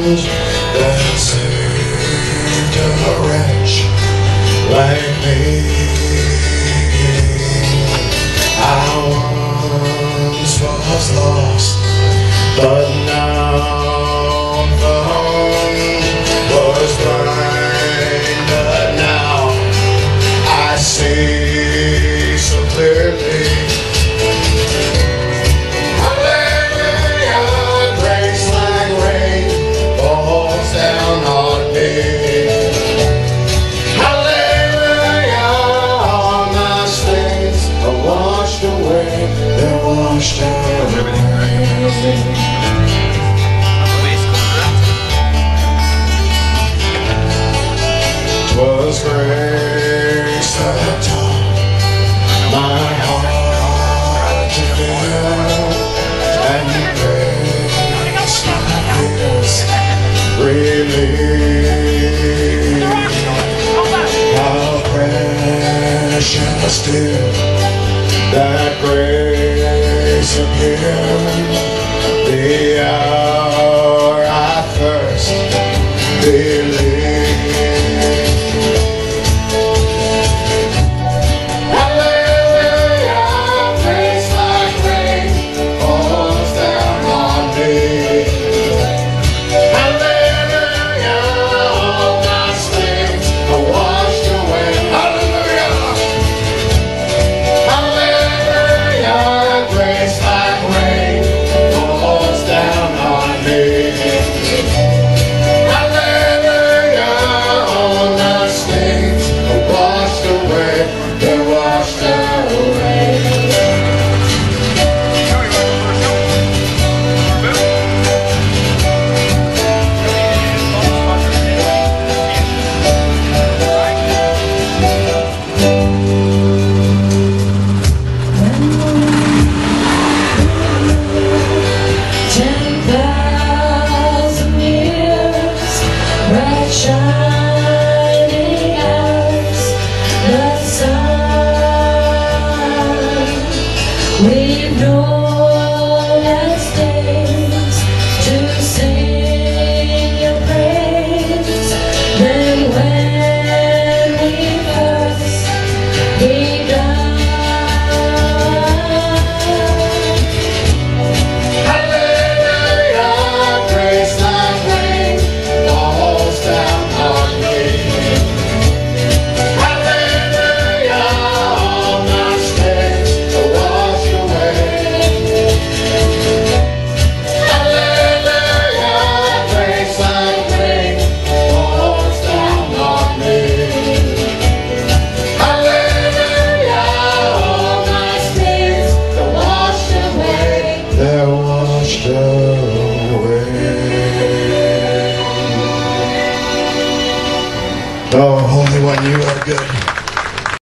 that saved a wretch like me. I once was lost, but now I'm found. Was blind, but now I see so clearly. Hallelujah, grace like rain falls down on me. Hallelujah, all my sins are washed away. They're washed away. Was grace that taught my heart to feel, and grace like this relief. How precious still that grace appeared, the hour I first believed. Shining as the sun, we've known as days to sing your praise. Then when we first begun, hallelujah, grace like rain falls down. They're washed away. Oh, Holy One, you are good.